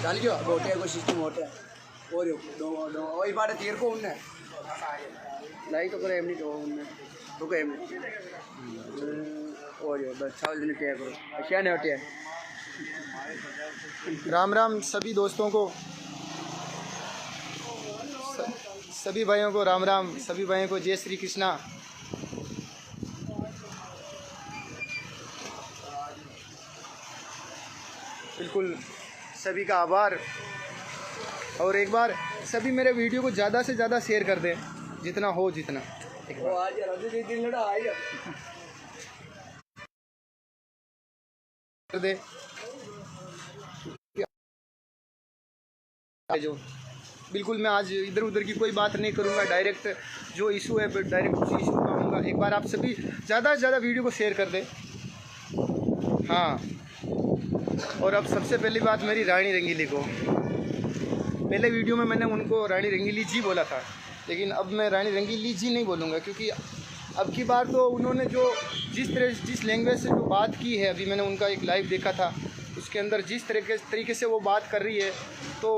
దానికి ఒకటే సిస్టమ్ ఒకటే ఓరి ఓ ఈ పాట తీరుకో ఉన్నాయి లైట్ ఒకరు ఏమి ఉన్నాయి ఒక ఏమి ఓరి బస్ चावल दिन क्या करो क्या नहीं होती है। राम राम सभी दोस्तों को, सभी भाइयों को राम राम, सभी भाइयों को जय श्री कृष्णा। बिल्कुल सभी का आभार। और एक बार सभी मेरे वीडियो को ज़्यादा से ज़्यादा शेयर कर दें, जितना हो जितना। कर दे जो बिल्कुल मैं आज इधर उधर की कोई बात नहीं करूंगा, डायरेक्ट जो इशू है डायरेक्ट उसी इशू पर आऊँगा। एक बार आप सभी ज़्यादा से ज़्यादा वीडियो को शेयर कर दें। हाँ, और अब सबसे पहली बात मेरी रानी रंगीली को। पहले वीडियो में मैंने उनको रानी रंगीली जी बोला था, लेकिन अब मैं रानी रंगीली जी नहीं बोलूँगा, क्योंकि अब की बार तो उन्होंने जो जिस लैंग्वेज से जो बात की है, अभी मैंने उनका एक लाइव देखा था, उसके अंदर जिस तरीके से वो बात कर रही है, तो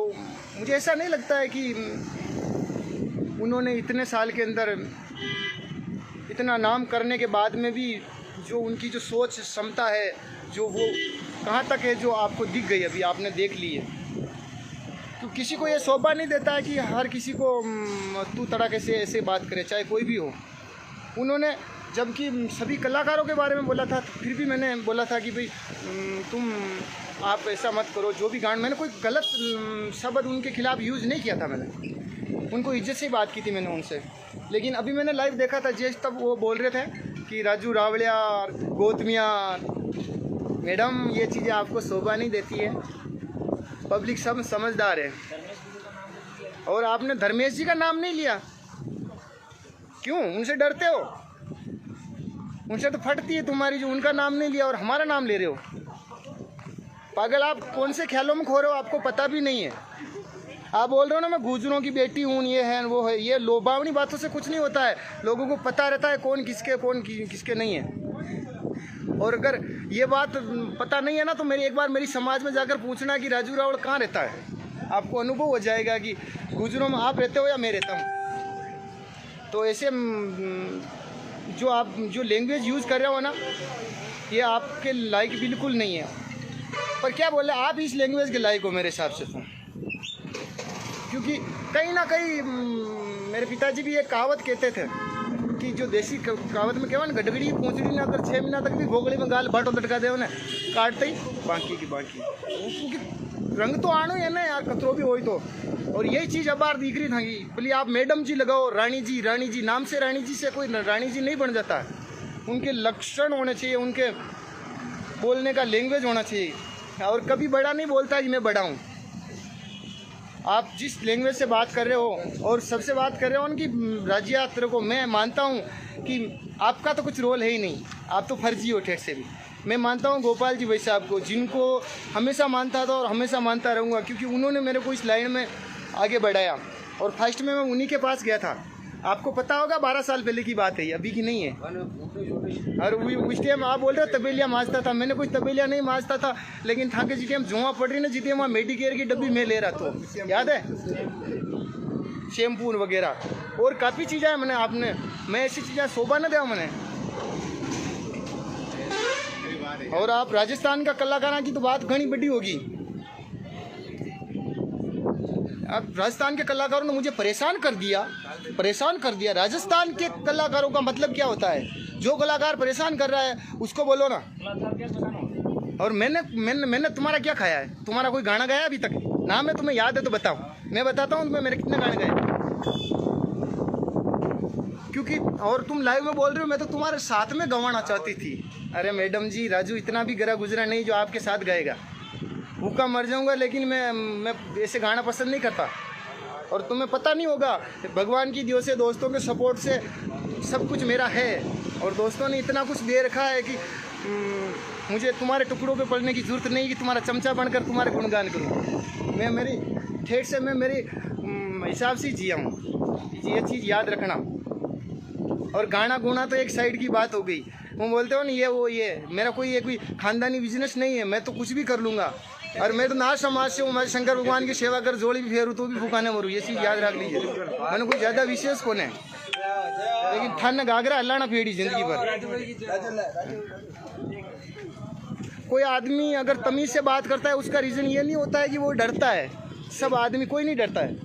मुझे ऐसा नहीं लगता है कि उन्होंने इतने साल के अंदर इतना नाम करने के बाद में भी जो उनकी जो सोच क्षमता है, जो वो कहाँ तक है, जो आपको दिख गई, अभी आपने देख ली है। तो किसी को ये शोभा नहीं देता है कि हर किसी को तू तड़ाके से ऐसे बात करे, चाहे कोई भी हो। उन्होंने जबकि सभी कलाकारों के बारे में बोला था, फिर भी मैंने बोला था कि भाई तुम आप ऐसा मत करो, जो भी गान, मैंने कोई गलत शब्द उनके खिलाफ यूज़ नहीं किया था, मैंने उनको इज्जत से बात की थी मैंने उनसे। लेकिन अभी मैंने लाइव देखा था, जैसे तब वो बोल रहे थे कि राजू रावलिया, गौतमिया, मैडम ये चीज़ें आपको शोभा नहीं देती है, पब्लिक सब समझदार है। और आपने धर्मेश जी का नाम नहीं लिया, क्यों? उनसे डरते हो? उनसे तो फटती है तुम्हारी, जो उनका नाम नहीं लिया और हमारा नाम ले रहे हो। पागल, आप कौन से ख्यालों में खो रहे हो, आपको पता भी नहीं है। आप बोल रहे हो ना मैं गुजरों की बेटी हूँ, ये है वो है, ये लोभावनी बातों से कुछ नहीं होता है। लोगों को पता रहता है कौन किसके नहीं है। और अगर ये बात पता नहीं है ना, तो एक बार मेरी समाज में जाकर पूछना कि राजू रावल कहाँ रहता है, आपको अनुभव हो जाएगा कि गुजरों में आप रहते हो या मैं रहता हूँ। तो ऐसे जो आप जो लैंग्वेज यूज़ कर रहे हो ना, ये आपके लायक बिल्कुल नहीं है। पर क्या बोले, आप इस लैंग्वेज के लायक हो मेरे हिसाब से तो, क्योंकि कहीं ना कहीं मेरे पिताजी भी एक कहावत कहते थे कि जो देसी कहावत में कहवा ना, गडगड़ी पूंछड़ी ना अगर 6 महीना तक भी घोगड़े में गाल बाटो लटका दे उन्हें काटते ही बाकी की बाकी, क्योंकि रंग तो आनो है ना यार, कतरो भी हो तो। और यही चीज़ अब बार दिख रही था कि बोली आप मैडम जी लगाओ, रानी जी नाम से रानी जी से कोई रानी जी नहीं बन जाता है। उनके लक्षण होने चाहिए, उनके बोलने का लैंग्वेज होना चाहिए। और कभी बड़ा नहीं बोलता कि मैं बड़ा हूँ। आप जिस लैंग्वेज से बात कर रहे हो और सबसे बात कर रहे हो उनकी राज्य यात्रा को, मैं मानता हूँ कि आपका तो कुछ रोल है ही नहीं, आप तो फर्जी हो ठेठ से भी। मैं मानता हूँ गोपाल जी भाई साहब को, जिनको हमेशा मानता था और हमेशा मानता रहूँगा, क्योंकि उन्होंने मेरे को इस लाइन में आगे बढ़ाया। और फर्स्ट में मैं उन्हीं के पास गया था। आपको पता होगा 12 साल पहले की बात है, अभी की नहीं है। और उस टाइम आप बोल रहे हो तबेलिया मांझता था, मैंने कोई तबेलिया नहीं मांझता था, लेकिन था कि जी टाइम जुआ पड़ रही ना, जी टाइम वहाँ मेडिकेयर की डब्बी में ले रहा था, याद है, शैम्पू वगैरह और काफ़ी चीज़ें हैं। मैं ऐसी चीज़ें शोभा न दे मैंने। और आप राजस्थान का कलाकारों की तो बात घनी बड़ी होगी। अब राजस्थान के कलाकारों ने मुझे परेशान कर दिया। राजस्थान के कलाकारों का मतलब क्या होता है? जो कलाकार परेशान कर रहा है उसको बोलो ना। और मैंने तुम्हारा क्या खाया है? तुम्हारा कोई गाना गाया अभी तक? नाम है तुम्हें याद है तो बताओ, मैं बताता हूँ तुम्हें मेरे कितने गाने गाए। क्योंकि और तुम लाइव में बोल रहे हो मैं तो तुम्हारे साथ में गंवाना चाहती थी। अरे मैडम जी, राजू इतना भी गरा गुजरा नहीं जो आपके साथ गाएगा। भूखा मर जाऊंगा, लेकिन मैं ऐसे गाना पसंद नहीं करता। और तुम्हें पता नहीं होगा, भगवान की दियो से, दोस्तों के सपोर्ट से सब कुछ मेरा है। और दोस्तों ने इतना कुछ दे रखा है कि मुझे तुम्हारे टुकड़ों पे पड़ने की ज़रूरत नहीं कि तुम्हारा चमचा बनकर तुम्हारे गुणगान करूँ। मैं मेरी ठेठ से मैं मेरे हिसाब से जिया हूँ, ये चीज़ याद रखना। और गाना गुना तो एक साइड की बात हो गई। वो बोलते हो ना ये मेरा कोई खानदानी बिजनेस नहीं है, मैं तो कुछ भी कर लूँगा। और मैं तो नाथ समाज से हूँ, मैं शंकर भगवान की सेवा कर जोड़ी भी फेरू तो भी फुकाने मरूँ, ये चीज़ याद रख लीजिए। मैंने कोई ज़्यादा विशेष कौन है, लेकिन ठन घाघरा हल्लाना फेड़ी जिंदगी भर। कोई आदमी अगर तमीज़ से बात करता है उसका रीज़न ये नहीं होता है कि वो डरता है। सब आदमी, कोई नहीं डरता है।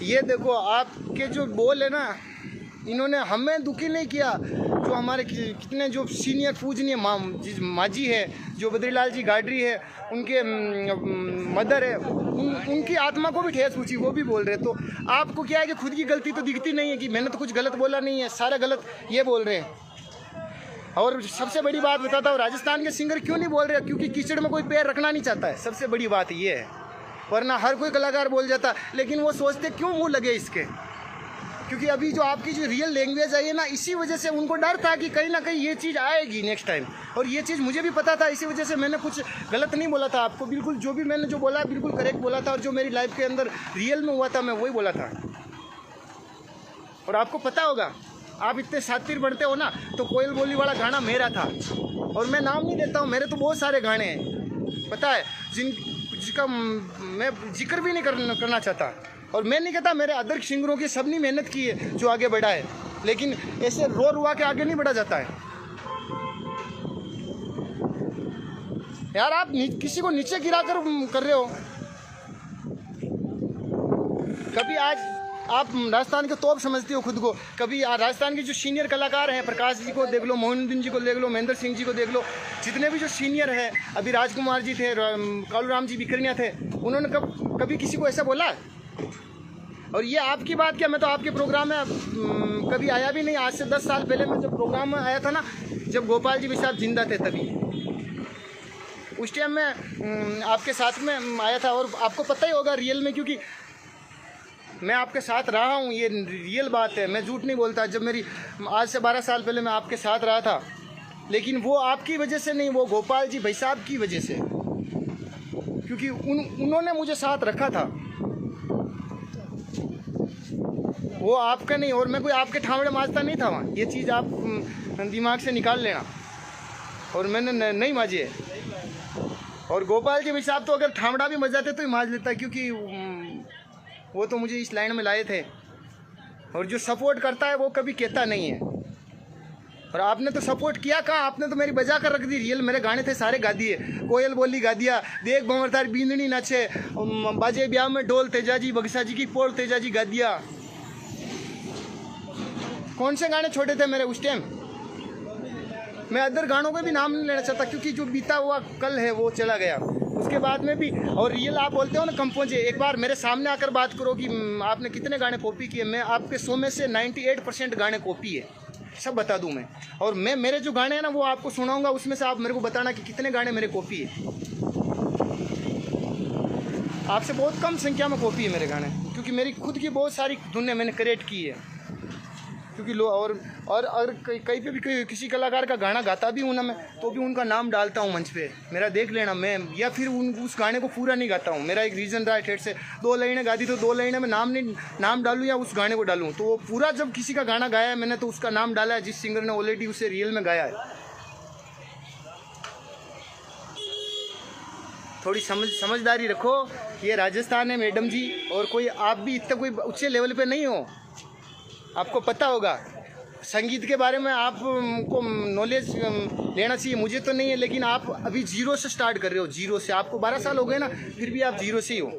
ये देखो आपके जो बोल है ना, इन्होंने हमें दुखी नहीं किया। जो हमारे कितने जो सीनियर पूजनीय माजी है, जो बद्रीलाल जी गाडरी है, उनके मदर है, उनकी आत्मा को भी ठेस पूछी, वो भी बोल रहे। तो आपको क्या है कि खुद की गलती तो दिखती नहीं है कि मैंने तो कुछ गलत बोला नहीं है, सारा गलत ये बोल रहे हैं। और सबसे बड़ी बात बताता हूँ, राजस्थान के सिंगर क्यों नहीं बोल रहे? क्योंकि कीचड़ में कोई पैर रखना नहीं चाहता है। सबसे बड़ी बात ये है, वरना हर कोई कलाकार बोल जाता, लेकिन वो सोचते क्यों मुंह लगे इसके। क्योंकि अभी जो आपकी जो रियल लैंग्वेज आई है ना, इसी वजह से उनको डर था कि कहीं ना कहीं ये चीज़ आएगी नेक्स्ट टाइम। और ये चीज़ मुझे भी पता था, इसी वजह से मैंने कुछ गलत नहीं बोला था आपको। बिल्कुल जो भी मैंने जो बोला बिल्कुल करेक्ट बोला था, और जो मेरी लाइफ के अंदर रियल में हुआ था मैं वही बोला था। और आपको पता होगा, आप इतने शातिर बनते हो ना, तो कोयल बोली वाला गाना मेरा था। और मैं नाम नहीं देता हूँ, मेरे तो बहुत सारे गाने हैं पता है, जिसका मैं जिक्र भी नहीं करना चाहता। और मैं नहीं कहता मेरे अदर सिंगरों की सबने मेहनत की है जो आगे बढ़ा है, लेकिन ऐसे रो रुआ के आगे नहीं बढ़ा जाता है यार। आप किसी को नीचे गिरा कर रहे हो। कभी आज आप राजस्थान के तोप समझते हो खुद को, कभी राजस्थान के जो सीनियर कलाकार हैं, प्रकाश जी को देख लो, मोहिनुद्दीन जी को देख लो, महेंद्र सिंह जी को देख लो, जितने भी जो सीनियर हैं, अभी राजकुमार जी थे, कालूराम जी बिकरनिया थे, उन्होंने कभी किसी को ऐसा बोला? और ये आपकी बात क्या, मैं तो आपके प्रोग्राम में कभी आया भी नहीं। आज से 10 साल पहले मैं जब प्रोग्राम में आया था ना, जब गोपाल जी भी साहब जिंदा थे, तभी उस टाइम में आपके साथ में आया था। और आपको पता ही होगा रियल में, क्योंकि मैं आपके साथ रहा हूँ, ये रियल बात है, मैं झूठ नहीं बोलता। जब मेरी आज से 12 साल पहले मैं आपके साथ रहा था, लेकिन वो आपकी वजह से नहीं, वो गोपाल जी भाई साहब की वजह से, क्योंकि उन्होंने मुझे साथ रखा था, वो आपका नहीं। और मैं कोई आपके ठावड़े माजता नहीं था वहाँ, ये चीज़ आप दिमाग से निकाल लेना। और मैंने नहीं माजी है। और गोपाल जी भाई साहब तो अगर ठावड़ा भी मजाते तो ही माज लेता, क्योंकि वो तो मुझे इस लाइन में लाए थे। और जो सपोर्ट करता है वो कभी कहता नहीं है। और आपने तो सपोर्ट किया कहाँ, आपने तो मेरी बजा कर रख दी। रियल मेरे गाने थे सारे गा दिए, कोयल बोली गा दिया, देख भंवरतार बींदनी नाचे, बाजे ब्याह में ढोल तेजा जी, बगसा जी की पोल तेजा जी गा दिया। कौन से गाने छोटे थे मेरे उस टाइम? मैं अदर गानों का भी नाम नहीं लेना चाहता, क्योंकि जो बीता हुआ कल है वो चला गया। उसके बाद में भी, और रियल आप बोलते हो ना कंपोज, एक बार मेरे सामने आकर बात करो कि आपने कितने गाने कॉपी किए। मैं आपके 100 में से 98% गाने कॉपी है, सब बता दूं मैं। और मैं मेरे जो गाने हैं ना वो आपको सुनाऊंगा, उसमें से आप मेरे को बताना कि कितने गाने मेरे कॉपी है। आपसे बहुत कम संख्या में कॉपी है मेरे गाने, क्योंकि मेरी खुद की बहुत सारी धुनें मैंने क्रिएट की है। क्योंकि और कहीं पे भी किसी कलाकार का गाना गाता भी हूँ ना मैं, तो भी उनका नाम डालता हूँ मंच पे, मेरा देख लेना। मैं या फिर उस गाने को पूरा नहीं गाता हूँ। मेरा एक रीज़न रहा है ठेठ से, 2 लाइनें गा दी तो 2 लाइनें में नाम डालूँ या उस गाने को डालूँ। तो वो पूरा जब किसी का गाना गाया है मैंने, तो उसका नाम डाला है जिस सिंगर ने ऑलरेडी उसे रियल में गाया है। थोड़ी समझदारी रखो। ये राजस्थान है मैडम जी, और कोई आप भी इतना कोई ऊंचे लेवल पे नहीं हो। आपको पता होगा संगीत के बारे में, आपको नॉलेज लेना चाहिए। मुझे तो नहीं है, लेकिन आप अभी 0 से स्टार्ट कर रहे हो, 0 से। आपको 12 साल हो गए ना, फिर भी आप 0 से ही हो।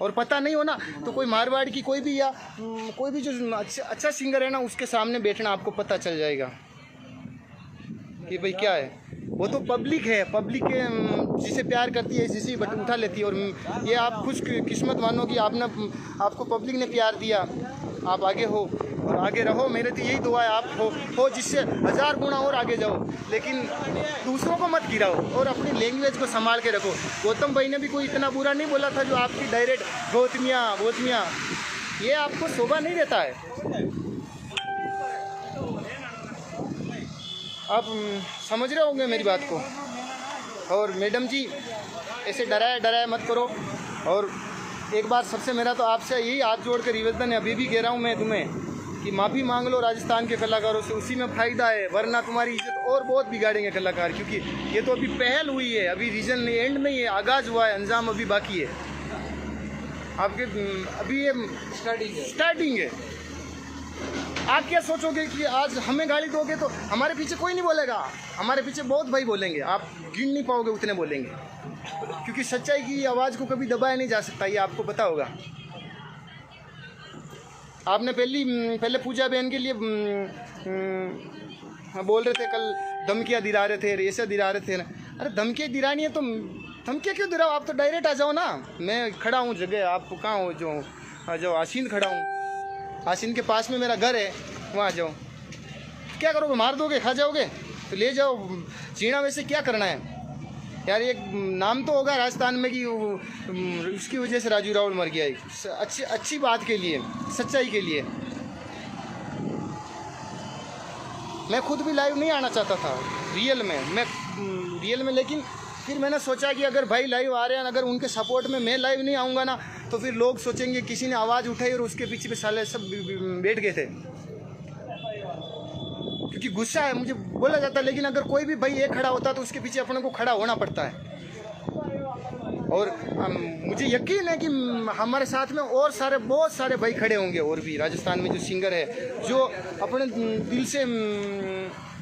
और पता नहीं हो ना, तो कोई मारवाड़ की कोई भी या कोई भी जो अच्छा सिंगर है ना, उसके सामने बैठना, आपको पता चल जाएगा कि भाई क्या है। वो तो पब्लिक है, पब्लिक जिसे प्यार करती है जिसे बटन उठा लेती है। और ये आप खुश किस्मत मानो कि आपको पब्लिक ने प्यार दिया, आप आगे हो और आगे रहो। मेरे तो यही दुआ है, आप हो जिससे 1000 गुना और आगे जाओ, लेकिन दूसरों को मत गिराओ और अपनी लैंग्वेज को संभाल के रखो। गौतम भाई ने भी कोई इतना बुरा नहीं बोला था जो आपकी डायरेक्ट गौतमियाँ, ये आपको शोभा नहीं देता है। आप समझ रहे होंगे मेरी बात को। और मैडम जी ऐसे डराया मत करो। और एक बार सबसे मेरा तो आपसे यही हाथ जोड़ कर निवेदन है, अभी भी कह रहा हूँ मैं तुम्हें कि माफ़ी मांग लो राजस्थान के कलाकारों से, उसी में फ़ायदा है, वरना तुम्हारी इज्जत और बहुत बिगाड़ेंगे कलाकार। क्योंकि ये तो अभी पहल हुई है, अभी रीजन एंड नहीं है, आगाज़ हुआ है, अंजाम अभी बाकी है आपके, अभी ये स्टार्टिंग है। आप क्या सोचोगे कि आज हमें गाली दोगे तो हमारे पीछे कोई नहीं बोलेगा, हमारे पीछे बहुत भाई बोलेंगे, आप गिन नहीं पाओगे उतने बोलेंगे, क्योंकि सच्चाई की आवाज़ को कभी दबाया नहीं जा सकता, ये आपको पता होगा। आपने पहले पूजा बहन के लिए बोल रहे थे, कल धमकियाँ दिला रहे थे, ऐसा दिला रहे थे ना। अरे धमकियाँ दिलानी है तो धमकियाँ क्यों दिलाओ, आप तो डायरेक्ट आ जाओ ना। मैं खड़ा हूँ जगह, आप कहाँ हो? जो आशीन खड़ा हूँ, आशीन के पास में मेरा घर है, वहाँ आ जाओ। क्या करोगे, मार दोगे, खा जाओगे? तो ले जाओ, चीना वैसे क्या करना है यार। एक नाम तो होगा राजस्थान में कि उसकी वजह से राजू रावल मर गया, अच्छी बात के लिए, सच्चाई के लिए। मैं खुद भी लाइव नहीं आना चाहता था रियल में, लेकिन फिर मैंने सोचा कि अगर भाई लाइव आ रहे हैं, अगर उनके सपोर्ट में मैं लाइव नहीं आऊँगा ना, तो फिर लोग सोचेंगे किसी ने आवाज़ उठाई और उसके पीछे साले सब बैठ गए थे। क्योंकि गुस्सा है, मुझे बोला जाता है, लेकिन अगर कोई भी भाई एक खड़ा होता तो उसके पीछे अपने को खड़ा होना पड़ता है। और मुझे यकीन है कि हमारे साथ में और बहुत सारे भाई खड़े होंगे, और भी राजस्थान में जो सिंगर है, जो अपने दिल से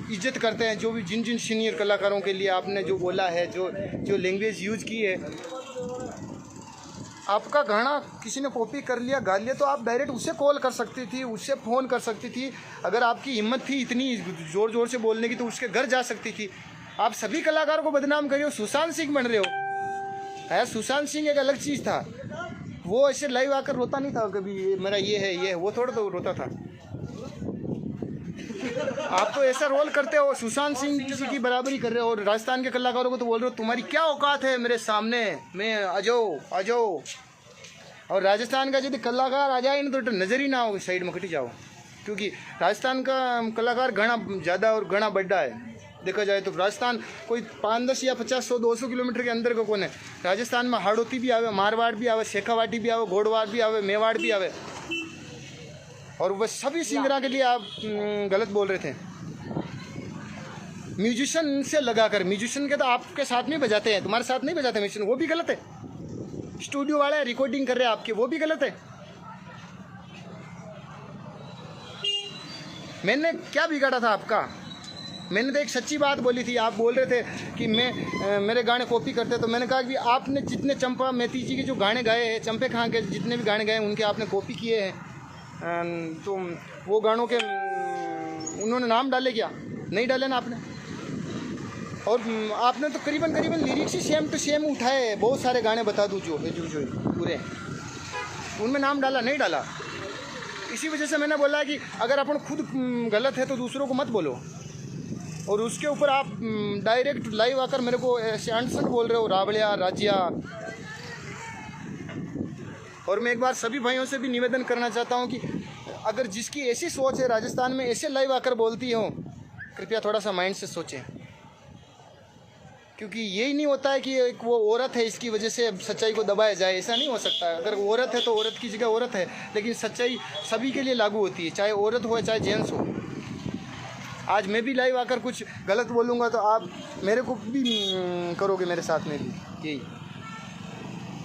इज्जत करते हैं, जो भी जिन सीनियर कलाकारों के लिए आपने जो बोला है, जो लैंग्वेज यूज़ की है। आपका गाना किसी ने कॉपी कर लिया, गा लिया, तो आप डायरेक्ट उससे कॉल कर सकती थी, उससे फ़ोन कर सकती थी। अगर आपकी हिम्मत थी इतनी ज़ोर से बोलने की, तो उसके घर जा सकती थी। आप सभी कलाकारों को बदनाम कर रहे हो, सुशांत सिंह बन रहे हो। है, सुशांत सिंह एक अलग चीज़ था, वो ऐसे लाइव आकर रोता नहीं था कभी, मेरा ये है, वो थोड़ा तो रोता था। आप तो ऐसा रोल करते हो, सुशांत सिंह किसी की बराबरी कर रहे हो, और राजस्थान के कलाकारों को तो बोल रहे हो तुम्हारी क्या औकात है मेरे सामने, मैं आ जाओ। और राजस्थान का यदि कलाकार आ जाए ना, तो नज़र ही ना हो, साइड में खटी जाओ। क्योंकि राजस्थान का कलाकार घना ज़्यादा और घना बड़ा है। देखा जाए तो राजस्थान कोई 5-10 या 50-100-200 किलोमीटर के अंदर का कौन है। राजस्थान में हाड़ौती भी आवे, मारवाड़ भी आवे, शेखावाटी भी आवे, घोड़वाड़ भी आवे, मेवाड़ भी आवे। और वह सभी सिंगरा के लिए आप गलत बोल रहे थे। म्यूजिशियन से लगाकर, म्यूजिशियन के तो आपके साथ नहीं बजाते हैं, तुम्हारे साथ नहीं बजाते म्यूजिशियन, वो भी गलत है। स्टूडियो वाले रिकॉर्डिंग कर रहे हैं आपके, वो भी गलत है। मैंने क्या बिगाड़ा था आपका? मैंने तो एक सच्ची बात बोली थी। आप बोल रहे थे कि मेरे गाने कॉपी करते, तो मैंने कहा कि आपने जितने चंपा मैती जी के जो गाने गाए हैं, चंपे खां के जितने भी गाने गाए हैं, उनके आपने कॉपी किए हैं। तो वो गानों के उन्होंने नाम डाले क्या? नहीं डाले ना आपने। और आपने तो करीबन लिरिक्स ही सेम टू सेम उठाए। बहुत सारे गाने बता दूँ जो पूरे, उनमें नाम डाला नहीं डाला। इसी वजह से मैंने बोला कि अगर अपन खुद गलत है तो दूसरों को मत बोलो। और उसके ऊपर आप डायरेक्ट लाइव आकर मेरे को ऐसे अनसन बोल रहे हो, रावड़िया राजिया। और मैं एक बार सभी भाइयों से भी निवेदन करना चाहता हूं कि अगर जिसकी ऐसी सोच है राजस्थान में ऐसे लाइव आकर बोलती हो, कृपया थोड़ा सा माइंड से सोचें। क्योंकि यही नहीं होता है कि एक वो औरत है इसकी वजह से सच्चाई को दबाया जाए, ऐसा नहीं हो सकता। अगर औरत है तो औरत की जगह औरत है, लेकिन सच्चाई सभी के लिए लागू होती है, चाहे औरत हो चाहे जेंट्स हो। आज मैं भी लाइव आकर कुछ गलत बोलूँगा तो आप मेरे को भी करोगे, मेरे साथ में भी यही।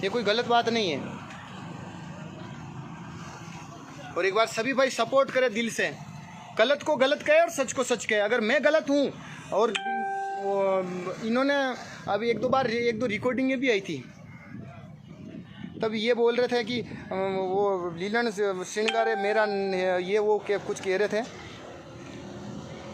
ये कोई गलत बात नहीं है। और एक बार सभी भाई सपोर्ट करें दिल से, गलत को गलत कहे और सच को सच कहे। अगर मैं गलत हूँ, और इन्होंने अभी एक दो रिकॉर्डिंगें भी आई थी, तब ये बोल रहे थे कि वो लीलन श्रृंगार मेरा ये वो क्या कुछ कह रहे थे।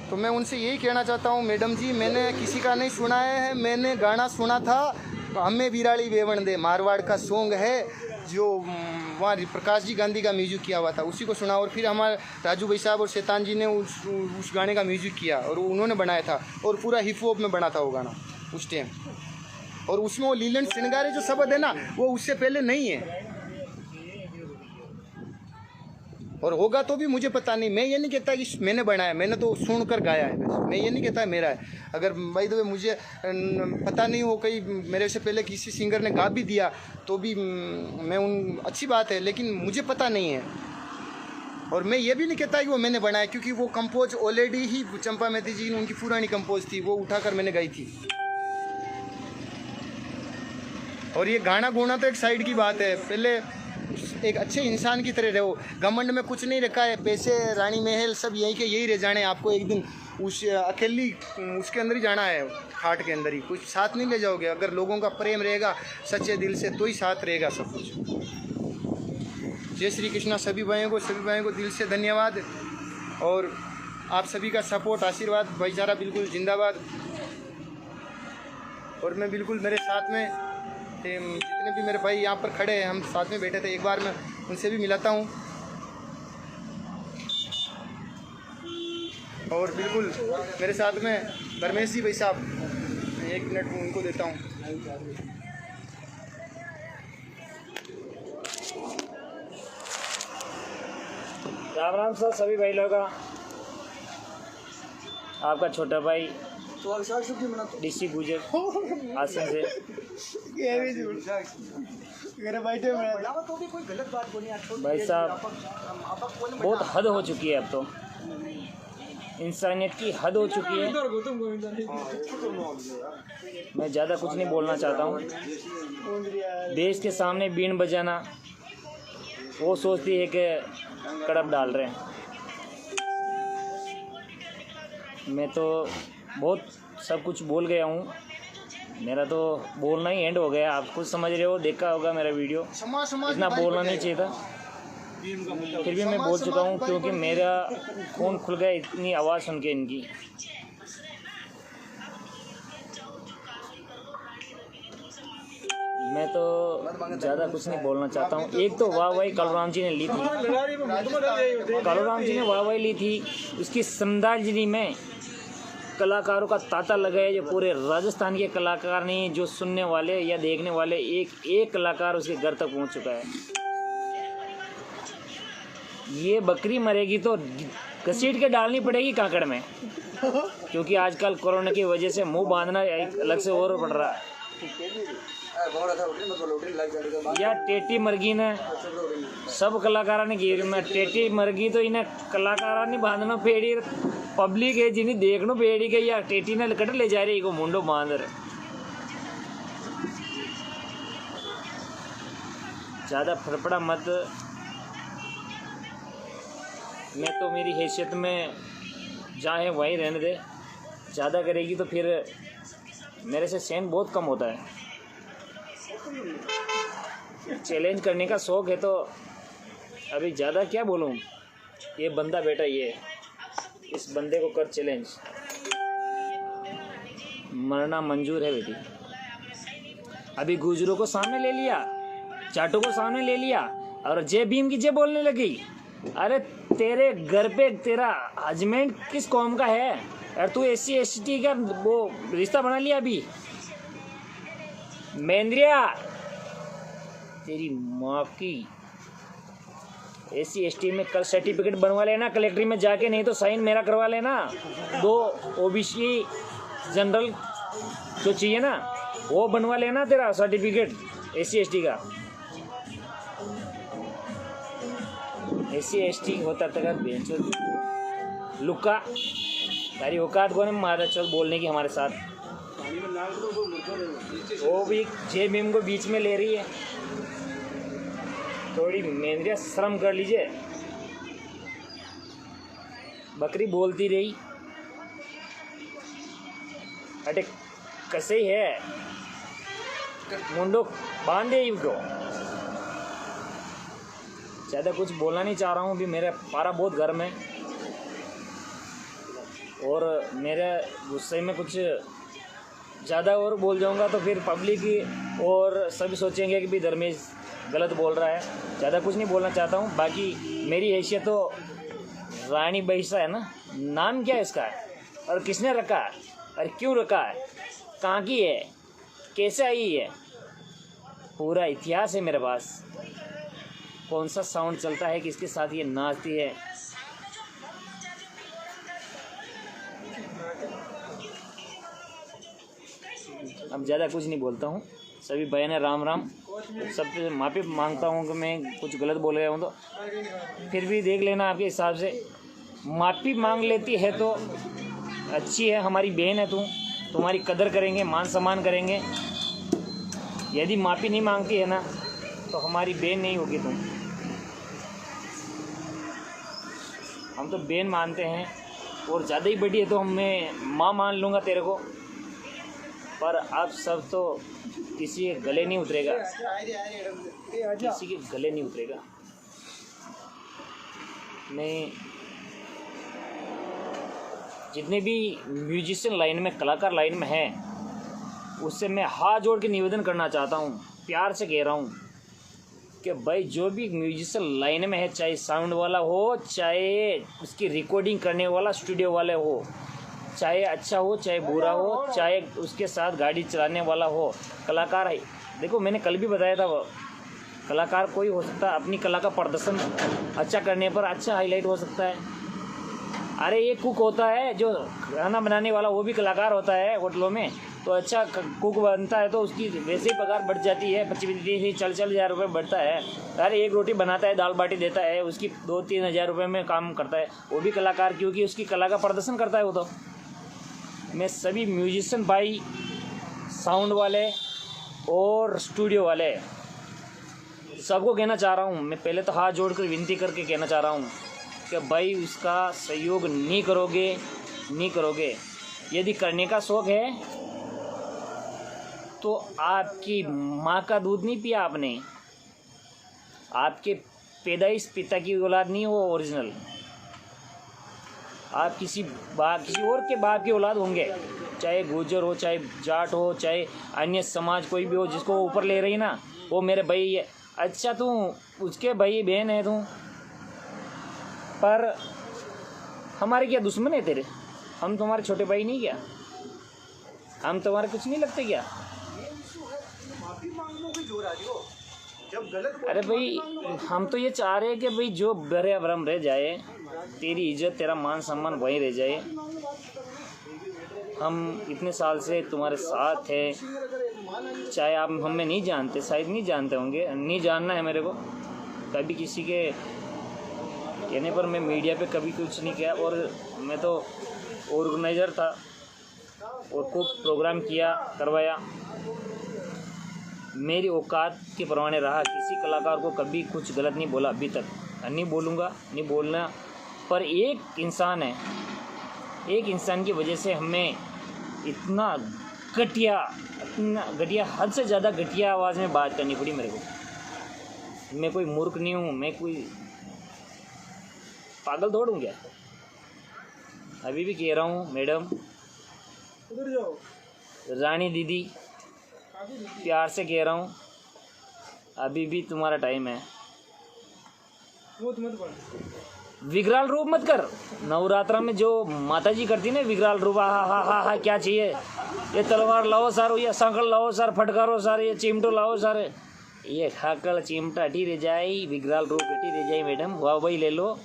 तो मैं उनसे यही कहना चाहता हूँ, मैडम जी मैंने किसी का नहीं सुना है, मैंने गाना सुना था हमें विराड़ी वेवण दे, मारवाड़ का सॉन्ग है जो वहाँ प्रकाश जी गांधी का म्यूजिक किया हुआ था, उसी को सुना। और फिर हमारे राजू भाई साहब और शैतान जी ने उस गाने का म्यूजिक किया और उन्होंने बनाया था, और पूरा हिप हॉप में बना था वो गाना उस टाइम। और उसमें वो लीलन श्रृंगारे जो शब्द है ना, वो उससे पहले नहीं है। और होगा तो भी मुझे पता नहीं। मैं ये नहीं कहता कि मैंने बनाया, मैंने तो सुनकर गाया है बस। मैं ये नहीं कहता मेरा है। अगर भाई तो मुझे पता नहीं हो, कहीं मेरे से पहले किसी सिंगर ने गा भी दिया तो भी मैं अच्छी बात है, लेकिन मुझे पता नहीं है। और मैं ये भी नहीं कहता कि वो मैंने बनाया, क्योंकि वो कंपोज ऑलरेडी ही चंपा मेहती जी उनकी पुरानी कंपोज थी, वो उठाकर मैंने गाई थी। और ये गाना गोना तो एक साइड की बात है, पहले एक अच्छे इंसान की तरह रहो। घमंड में कुछ नहीं रखा है, पैसे रानी महल सब यहीं के यही रह जाने। आपको एक दिन उस अकेली उसके अंदर ही जाना है, खाट के अंदर ही, कुछ साथ नहीं ले जाओगे। अगर लोगों का प्रेम रहेगा सच्चे दिल से तो ही साथ रहेगा सब कुछ। जय श्री कृष्णा सभी भाइयों को दिल से धन्यवाद। और आप सभी का सपोर्ट, आशीर्वाद, भाईचारा बिल्कुल जिंदाबाद। और मैं बिल्कुल मेरे साथ में जितने भी मेरे भाई यहाँ पर खड़े हैं, हम साथ में बैठे थे, एक बार मैं उनसे भी मिलाता हूँ। और बिल्कुल मेरे साथ में धर्मेश जी भाई साहब, 1 मिनट उनको देता हूँ। राम राम सर सभी भाई लोगों का। आपका छोटा भाई डीसी गुजर आसन से। भाई साहब बहुत हद हो चुकी है, अब तो इंसानियत की हद हो चुकी है। मैं ज़्यादा कुछ नहीं बोलना चाहता हूँ। देश के सामने बीन बजाना, वो सोचती है कि कड़प डाल रहे हैं। मैं तो बहुत सब कुछ बोल गया हूँ, मेरा तो बोलना ही एंड हो गया। आप कुछ समझ रहे हो, देखा होगा मेरा वीडियो, इतना बोलना नहीं चाहिए था, फिर भी मैं बोल चुका हूँ, क्योंकि मेरा खून खुल गया इतनी आवाज़ सुन के इनकी। मैं तो ज़्यादा कुछ नहीं बोलना चाहता हूँ। एक तो वाहवाही कालूराम जी ने ली थी, कालूराम जी ने वाहवाही ली थी, उसकी श्रद्धांजलि में कलाकारों का तांता लगाया, जो पूरे राजस्थान के कलाकार नहीं, जो सुनने वाले या देखने वाले एक एक कलाकार उसके घर तक पहुंच चुका है। ये बकरी मरेगी तो घसीट के डालनी पड़ेगी काकड़ में, क्योंकि आजकल कोरोना की वजह से मुंह बांधना एक अलग से और पड़ रहा है। या टेटी मरगी ने सब कलाकारा ने की, मैं टेटी मरगी तो इन्हें कलाकारा ने बांधना पेड़ी, पब्लिक है जिन्हें देखनो पेड़ी के या टेटी ने कट ले जा रही को मुंडो बांध रहे। ज़्यादा फड़फड़ा मत। मैं तो मेरी हैसियत में जहाँ है वहीं रहने दे। ज़्यादा करेगी तो फिर मेरे से सहन बहुत कम होता है। चैलेंज करने का शौक़ है तो अभी ज़्यादा क्या बोलूँ। ये बंदा बेटा, ये इस बंदे को कर चैलेंज, मरना मंजूर है बेटी। अभी गुजरों को सामने ले लिया, जाटों को सामने ले लिया, और जय भीम की जय बोलने लगी। अरे तेरे घर पे तेरा हजमेंट किस कौम का है? और तू SC ST का वो रिश्ता बना लिया अभी। मेंद्रिया तेरी माँ की, SC ST में कल सर्टिफिकेट बनवा लेना कलेक्ट्री में जाके, नहीं तो साइन मेरा करवा लेना। 2 OBC जनरल जो चाहिए ना वो बनवा लेना, तेरा सर्टिफिकेट SC ST का। SC ST होता तेरा बेंच लुक्का, तारी औकात को नहीं मारा चल बोलने की हमारे साथ। वो भी जय भीम को बीच में ले रही है। थोड़ी मेंद्रिया शर्म कर लीजिए। बकरी बोलती रही, अटे कैसे ही है मुंडो बांधे इनको। ज़्यादा कुछ बोलना नहीं चाह रहा हूँ, अभी मेरा पारा बहुत गर्म है और मेरे गुस्से में कुछ ज़्यादा और बोल जाऊँगा तो फिर पब्लिक और सभी सोचेंगे कि भी धर्मेश गलत बोल रहा है। ज़्यादा कुछ नहीं बोलना चाहता हूँ। बाकी मेरी हैसियत तो रानी बैसा है ना, नाम क्या है इसका और किसने रखा है और क्यों रखा है, कहाँ की है, कैसे आई है, पूरा इतिहास है मेरे पास। कौन सा साउंड चलता है, किसके साथ ये नाचती है। अब ज़्यादा कुछ नहीं बोलता हूँ, सभी बहन है राम राम। सबसे माफ़ी मांगता हूँ कि मैं कुछ गलत बोल गया हूँ, तो फिर भी देख लेना आपके हिसाब से। माफ़ी मांग लेती है तो अच्छी है, हमारी बहन है तू, तुम्हारी कदर करेंगे, मान सम्मान करेंगे। यदि माफ़ी नहीं मांगती है ना तो हमारी बहन नहीं होगी तुम। हम तो बहन मानते हैं, और ज़्यादा ही बड़ी है तो मैं माँ मान लूँगा तेरे को। पर अब सब तो किसी के गले नहीं उतरेगा, किसी के गले नहीं उतरेगा। मैं जितने भी म्यूजिशियन लाइन में, कलाकार लाइन में हैं, उससे मैं हाथ जोड़ के निवेदन करना चाहता हूँ, प्यार से कह रहा हूँ कि भाई जो भी म्यूजिशियन लाइन में है, चाहे साउंड वाला हो, चाहे उसकी रिकॉर्डिंग करने वाला स्टूडियो वाले हो, चाहे अच्छा हो चाहे बुरा हो, चाहे उसके साथ गाड़ी चलाने वाला हो, कलाकार है। देखो मैंने कल भी बताया था, वो कलाकार कोई हो सकता है, अपनी कला का प्रदर्शन अच्छा करने पर अच्छा हाईलाइट हो सकता है। अरे ये कुक होता है जो खाना बनाने वाला, वो भी कलाकार होता है होटलों में, तो अच्छा कुक बनता है तो उसकी वैसे ही पगार बढ़ जाती है, 25-30 हज़ार रुपये बढ़ता है। अरे एक रोटी बनाता है, दाल बाटी देता है, उसकी 2-3 हज़ार रुपये में काम करता है, वो भी कलाकार, क्योंकि उसकी कला का प्रदर्शन करता है वो। तो मैं सभी म्यूजिशियन भाई, साउंड वाले और स्टूडियो वाले सबको कहना चाह रहा हूँ, मैं पहले तो हाथ जोड़कर विनती करके कहना चाह रहा हूँ कि भाई उसका सहयोग नहीं करोगे। यदि करने का शौक़ है तो आपकी माँ का दूध नहीं पिया आपने, आपके पैदाइश पिता की औलाद नहीं हो ओरिजिनल, आप किसी और के बाप की औलाद होंगे, चाहे गुर्जर हो, चाहे जाट हो, चाहे अन्य समाज कोई भी हो, जिसको ऊपर ले रही ना वो मेरे भाई है। अच्छा तू उसके भाई बहन है तू, पर हमारे क्या दुश्मन है तेरे? हम तुम्हारे छोटे भाई नहीं क्या? हम तुम्हारे कुछ नहीं लगते क्या? अरे भाई हम तो ये चाह रहे हैं कि भाई जो बरे भरम रह जाए, तेरी इज्जत तेरा मान सम्मान वहीं रह जाए। हम इतने साल से तुम्हारे साथ हैं, चाहे आप हमें नहीं जानते, शायद नहीं जानते होंगे, नहीं जानना है मेरे को। कभी किसी के कहने पर मैं मीडिया पे कभी कुछ नहीं किया, और मैं तो ऑर्गेनाइज़र था और खूब प्रोग्राम किया, करवाया, मेरी औकात के परवाने रहा। किसी कलाकार को कभी कुछ गलत नहीं बोला अभी तक, नहीं बोलूँगा, नहीं बोलना। पर एक इंसान है, एक इंसान की वजह से हमें इतना घटिया हद से ज़्यादा घटिया आवाज़ में बात करनी पड़ी मेरे को। मैं कोई मूर्ख नहीं हूँ, मैं कोई पागल दौड़ूँ क्या? अभी भी कह रहा हूँ मैडम, रानी दीदी, प्यार से कह रहा हूँ, अभी भी तुम्हारा टाइम है। विकराल रूप मत कर। नवरात्रा में जो माता जी करती ना विकराल रूप, हा क्या चाहिए? ये तलवार लाओ सर, ये सांकल लाओ सर, फटकारो सर, ये चिमटो लाओ सर, ये खाकल चिमटा हटी रह जाए, विकराल रूप हटी रह जाए। मैडम वाह भाई ले लो,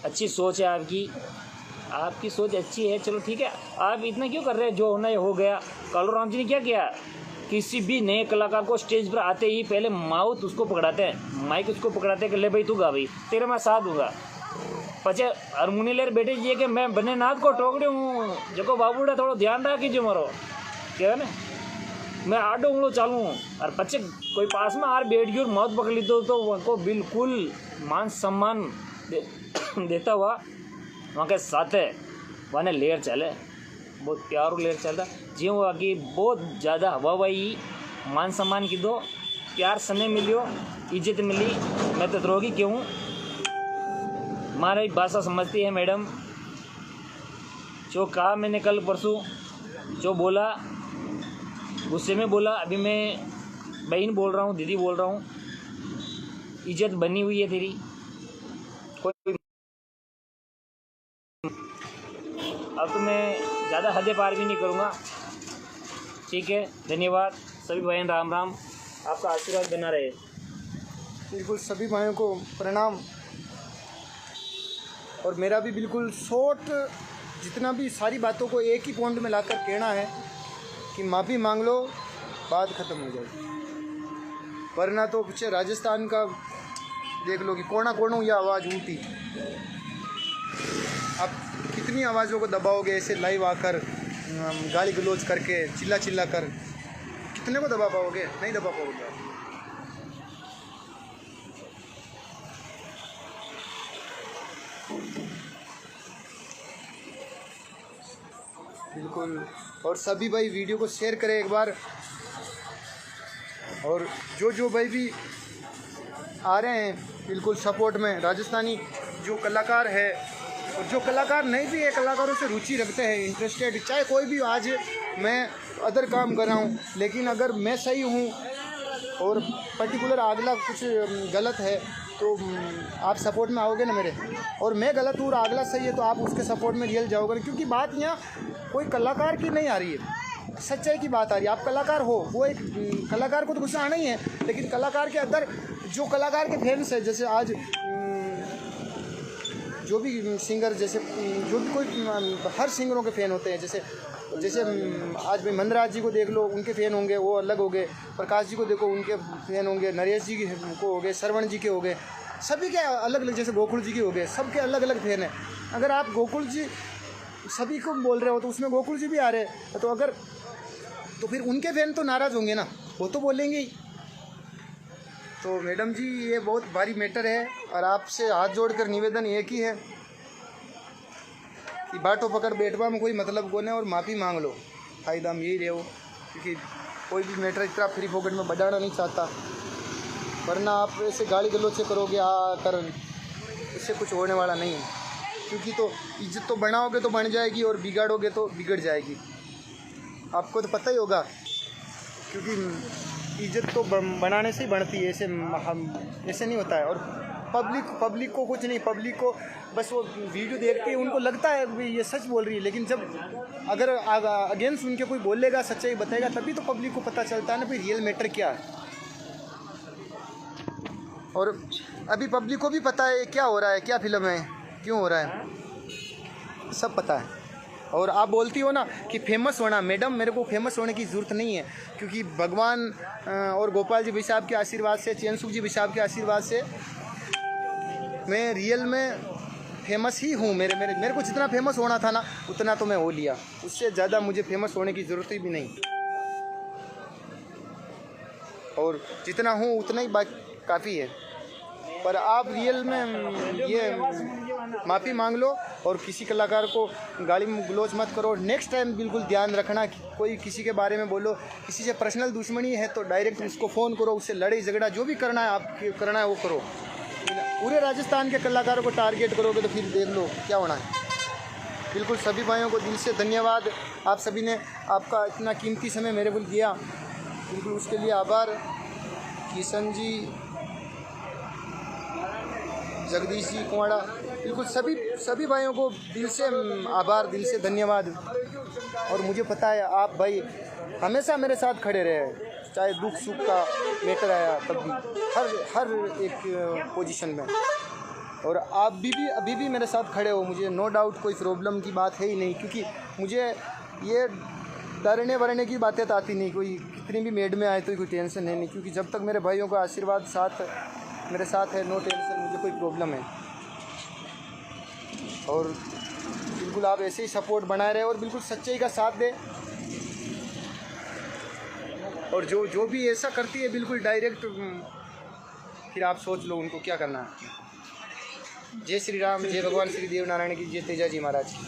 अच्छी सोच है आपकी सोच अच्छी है, चलो ठीक है। आप इतना क्यों कर रहे हैं? जो होना है हो गया। कालू राम जी ने क्या किया? किसी भी नए कलाकार को स्टेज पर आते ही पहले माउथ उसको पकड़ाते हैं, माइक उसको पकड़ाते हैं कि ले भाई तू गा भाई, तेरे मैं साथ दूंगा। पचे हारमोनी लेर बैठे जी कि मैं बने नाथ को टोकड़ी हूँ, जो बाबूड़ा थोड़ा ध्यान रखीजिए मारो, क्या है ना, मैं आडो उंगलो चालू हूँ। और पचे कोई पास में आर बैठ गई और माउथ पकड़ ली तो उनको बिल्कुल मान सम्मान देता हुआ वहाँ के साथ है वहाँ ने लेयर चले, बहुत प्यारो लेयर चलता जी। वो आगे बहुत ज़्यादा हवाई मान सम्मान की दो, प्यार स्नेह मिलियो, इज्जत मिली। मैं तो द्रोगी क्यों हूँ? हमारी भाषा समझती है मैडम। जो कहा मैंने कल परसों, जो बोला गुस्से में बोला, अभी मैं बहन बोल रहा हूँ, दीदी बोल रहा हूँ, इज्जत बनी हुई है तेरी। कोई अब तो मैं ज़्यादा हद पार भी नहीं करूँगा, ठीक है। धन्यवाद सभी बहन, राम राम, आपका आशीर्वाद बना रहे। बिल्कुल सभी भाइयों को प्रणाम। और मेरा भी बिल्कुल शॉर्ट जितना भी सारी बातों को एक ही पॉइंट में लाकर कहना है कि माफ़ी मांग लो, बात ख़त्म हो जाएगी। वरना तो पीछे राजस्थान का देख लो कि कोना कोना ये आवाज़ उठी। आप कितनी आवाज़ों को दबाओगे ऐसे लाइव आकर, गाली गलौज करके, चिल्ला चिल्ला कर, कितने को दबा पाओगे? नहीं दबा पाओगे आप। बिल्कुल। और सभी भाई वीडियो को शेयर करें एक बार। और जो भाई भी आ रहे हैं बिल्कुल सपोर्ट में, राजस्थानी जो कलाकार है और जो कलाकार नहीं भी है, कलाकारों से रुचि रखते हैं, इंटरेस्टेड, चाहे कोई भी, आज मैं अदर काम कर रहा हूँ लेकिन अगर मैं सही हूँ और पर्टिकुलर अगला कुछ गलत है तो आप सपोर्ट में आओगे ना मेरे, और मैं गलत हूँ और अगला सही है तो आप उसके सपोर्ट में रियल जाओगे। क्योंकि बात यहाँ कोई कलाकार की नहीं आ रही है, सच्चाई की बात आ रही है। आप कलाकार हो, वो एक कलाकार को तो गुस्सा आना ही है, लेकिन कलाकार के अंदर जो कलाकार के फैंस है, जैसे आज जो भी सिंगर, जैसे जो भी कोई, हर सिंगरों के फ़ैन होते हैं। जैसे आज भाई मंदराज जी को देख लो, उनके फ़ैन होंगे, वो अलग हो गए। प्रकाश जी को देखो, उनके फ़ैन होंगे। नरेश जी को हो गए, श्रवण जी के हो गए, सभी के अलग अलग, जैसे गोकुल जी के हो गए, सबके अलग अलग फ़ैन हैं। अगर आप गोकुल जी सभी को बोल रहे हो तो उसमें गोकुल जी भी आ रहे हैं, तो अगर तो फिर उनके फ़ैन तो नाराज़ होंगे ना, वो तो बोलेंगे ही। तो मैडम जी ये बहुत भारी मैटर है और आपसे हाथ जोड़कर निवेदन एक ही है कि बाटो पकड़ बैठवा में कोई मतलब को नहीं, और माफ़ी मांग लो, फ़ायदा हम यही रहो। क्योंकि कोई भी मैटर इतना फ्री पॉकेट में बढ़ाना नहीं चाहता, वरना आप ऐसे गाली गलौज से करोगे कर, इससे कुछ होने वाला नहीं है। क्योंकि तो इज्जत तो बनाओगे तो बन जाएगी और बिगाड़ोगे तो बिगड़ जाएगी, आपको तो पता ही होगा। क्योंकि इज्जत तो बनाने से ही बढ़ती है, ऐसे नहीं होता है। और पब्लिक को कुछ नहीं, पब्लिक को बस वो वीडियो देख के उनको लगता है ये सच बोल रही है, लेकिन जब अगर अगेंस्ट उनके कोई बोलेगा, सच्चाई बताएगा, तभी तो पब्लिक को पता चलता है ना फिर रियल मैटर क्या है। और अभी पब्लिक को भी पता है क्या हो रहा है, क्या फिल्म है, क्यों हो रहा है, सब पता है। और आप बोलती हो ना कि फेमस होना, मैडम मेरे को फेमस होने की ज़रूरत नहीं है, क्योंकि भगवान और गोपाल जी भाई साहब के आशीर्वाद से, चैनसुख जी भाई साहब के आशीर्वाद से मैं रियल में फेमस ही हूँ। मेरे को जितना फेमस होना था ना उतना तो मैं हो लिया, उससे ज़्यादा मुझे फेमस होने की ज़रूरत ही भी नहीं। और जितना हूँ उतना ही काफ़ी है। पर आप रियल में ये माफ़ी मांग लो और किसी कलाकार को गाली गलौज मत करो। नेक्स्ट टाइम बिल्कुल ध्यान रखना कि कोई किसी के बारे में बोलो, किसी से पर्सनल दुश्मनी है तो डायरेक्ट उसको फ़ोन करो, उससे लड़ाई झगड़ा जो भी करना है आप करना है वो करो। पूरे राजस्थान के कलाकारों को टारगेट करोगे तो फिर देख लो क्या होना है। बिल्कुल सभी भाइयों को दिल से धन्यवाद, आप सभी ने आपका इतना कीमती समय मेरे को दिया, बिल्कुल उसके लिए आभार। किशन जी, जगदीश जी कुआड़ा, बिल्कुल सभी भाइयों को दिल से आभार, दिल से धन्यवाद। और मुझे पता है आप भाई हमेशा मेरे साथ खड़े रहे, चाहे दुख सुख का मैटर आया तब भी, हर एक पोजीशन में। और आप भी अभी भी मेरे साथ खड़े हो, मुझे नो डाउट कोई प्रॉब्लम की बात है ही नहीं। क्योंकि मुझे ये डरने वरने की बातें तो आती नहीं, कोई कितनी भी मेड में आए तो कोई टेंशन है नहीं। क्योंकि जब तक मेरे भाइयों का आशीर्वाद मेरे साथ है, नो टेंशन, मुझे कोई प्रॉब्लम है। और बिल्कुल आप ऐसे ही सपोर्ट बनाए रहे और बिल्कुल सच्चाई का साथ दें। और जो भी ऐसा करती है बिल्कुल डायरेक्ट, फिर आप सोच लो उनको क्या करना है। जय श्री राम, जय भगवान श्री देव नारायण की, जय तेजा जी महाराज की।